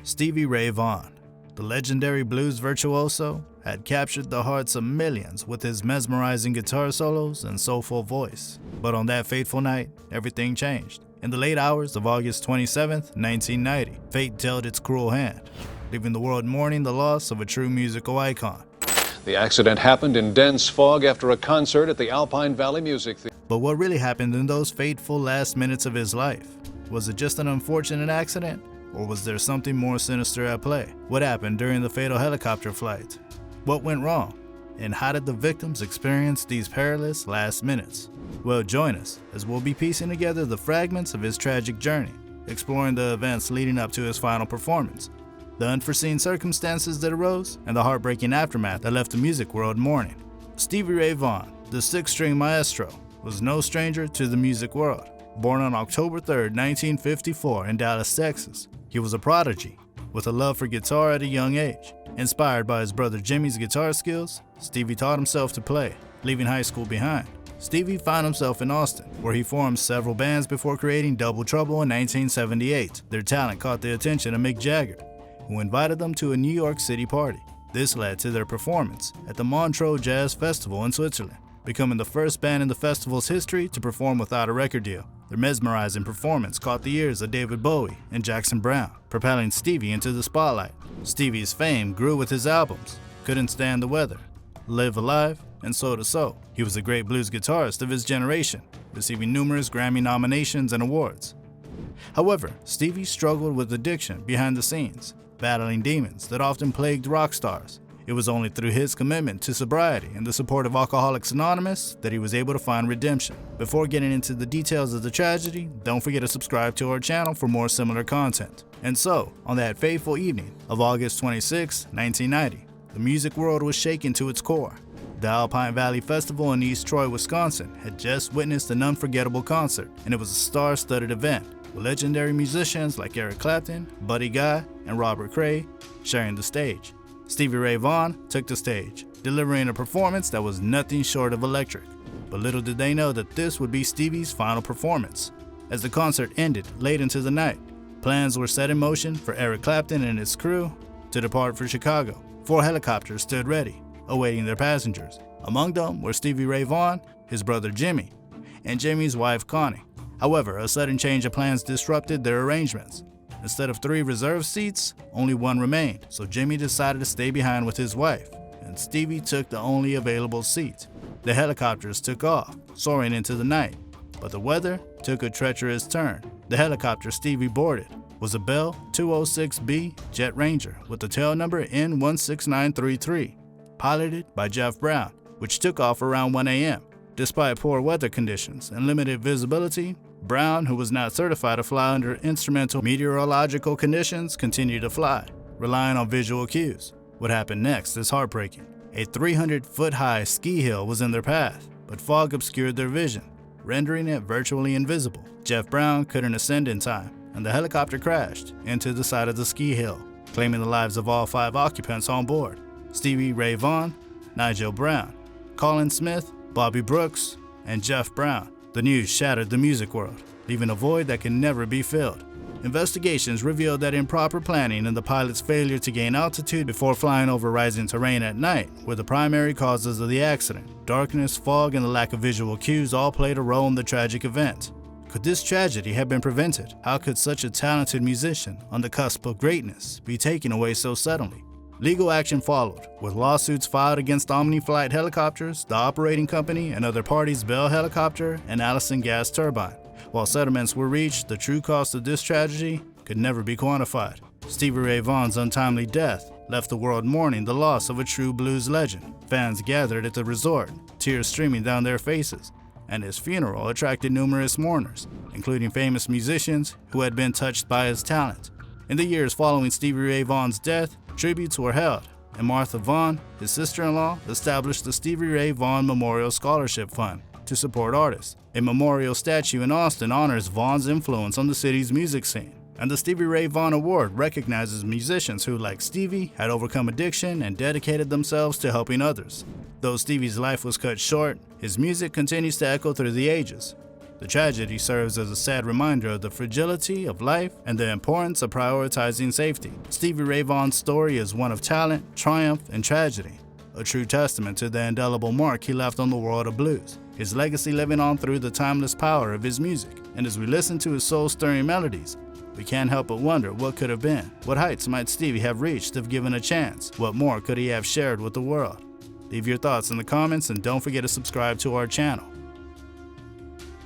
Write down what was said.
Stevie Ray Vaughan, the legendary blues virtuoso, had captured the hearts of millions with his mesmerizing guitar solos and soulful voice. But on that fateful night, everything changed. In the late hours of August 27, 1990, fate dealt its cruel hand, leaving the world mourning the loss of a true musical icon. The accident happened in dense fog after a concert at the Alpine Valley Music Theater. But what really happened in those fateful last minutes of his life? Was it just an unfortunate accident? Or was there something more sinister at play? What happened during the fatal helicopter flight? What went wrong? And how did the victims experience these perilous last minutes? Well, join us as we'll be piecing together the fragments of his tragic journey, exploring the events leading up to his final performance, the unforeseen circumstances that arose, and the heartbreaking aftermath that left the music world mourning. Stevie Ray Vaughan, the six-string maestro, was no stranger to the music world. Born on October 3, 1954 in Dallas, Texas, he was a prodigy with a love for guitar at a young age. Inspired by his brother Jimmy's guitar skills, Stevie taught himself to play, leaving high school behind. Stevie found himself in Austin, where he formed several bands before creating Double Trouble in 1978. Their talent caught the attention of Mick Jagger, who invited them to a New York City party. This led to their performance at the Montreux Jazz Festival in Switzerland, becoming the first band in the festival's history to perform without a record deal. Their mesmerizing performance caught the ears of David Bowie and Jackson Browne, propelling Stevie into the spotlight. Stevie's fame grew with his albums Couldn't Stand the Weather, Live Alive, and Soul to Soul. He was a great blues guitarist of his generation, receiving numerous Grammy nominations and awards. However, Stevie struggled with addiction behind the scenes, battling demons that often plagued rock stars. It was only through his commitment to sobriety and the support of Alcoholics Anonymous that he was able to find redemption. Before getting into the details of the tragedy, don't forget to subscribe to our channel for more similar content. And so, on that fateful evening of August 26, 1990, the music world was shaken to its core. The Alpine Valley Festival in East Troy, Wisconsin had just witnessed an unforgettable concert, and it was a star-studded event with legendary musicians like Eric Clapton, Buddy Guy, and Robert Cray sharing the stage. Stevie Ray Vaughan took the stage, delivering a performance that was nothing short of electric. But little did they know that this would be Stevie's final performance. As the concert ended late into the night, plans were set in motion for Eric Clapton and his crew to depart for Chicago. 4 helicopters stood ready, awaiting their passengers. Among them were Stevie Ray Vaughan, his brother Jimmy, and Jimmy's wife Connie. However, a sudden change of plans disrupted their arrangements. Instead of 3 reserved seats, only 1 remained, so Jimmy decided to stay behind with his wife, and Stevie took the only available seat. The helicopters took off, soaring into the night, but the weather took a treacherous turn. The helicopter Stevie boarded was a Bell 206B Jet Ranger with the tail number N16933, piloted by Jeff Brown, which took off around 1 a.m. Despite poor weather conditions and limited visibility, Brown, who was not certified to fly under instrumental meteorological conditions, continued to fly, relying on visual cues. What happened next is heartbreaking. A 300-foot-high ski hill was in their path, but fog obscured their vision, rendering it virtually invisible. Jeff Brown couldn't ascend in time, and the helicopter crashed into the side of the ski hill, claiming the lives of all 5 occupants on board: Stevie Ray Vaughan, Nigel Brown, Colin Smith, Bobby Brooks, and Jeff Brown. The news shattered the music world, leaving a void that can never be filled. Investigations revealed that improper planning and the pilot's failure to gain altitude before flying over rising terrain at night were the primary causes of the accident. Darkness, fog, and the lack of visual cues all played a role in the tragic event. Could this tragedy have been prevented? How could such a talented musician on the cusp of greatness be taken away so suddenly? Legal action followed, with lawsuits filed against Omni Flight Helicopters, the operating company, and other parties Bell Helicopter and Allison Gas Turbine. While settlements were reached, the true cost of this tragedy could never be quantified. Stevie Ray Vaughan's untimely death left the world mourning the loss of a true blues legend. Fans gathered at the resort, tears streaming down their faces, and his funeral attracted numerous mourners, including famous musicians who had been touched by his talent. In the years following Stevie Ray Vaughan's death, tributes were held, and Martha Vaughan, his sister-in-law, established the Stevie Ray Vaughan Memorial Scholarship Fund to support artists. A memorial statue in Austin honors Vaughan's influence on the city's music scene, and the Stevie Ray Vaughan Award recognizes musicians who, like Stevie, had overcome addiction and dedicated themselves to helping others. Though Stevie's life was cut short, his music continues to echo through the ages. The tragedy serves as a sad reminder of the fragility of life and the importance of prioritizing safety. Stevie Ray Vaughan's story is one of talent, triumph, and tragedy, a true testament to the indelible mark he left on the world of blues, his legacy living on through the timeless power of his music. And as we listen to his soul-stirring melodies, we can't help but wonder what could have been. What heights might Stevie have reached if given a chance? What more could he have shared with the world? Leave your thoughts in the comments and don't forget to subscribe to our channel.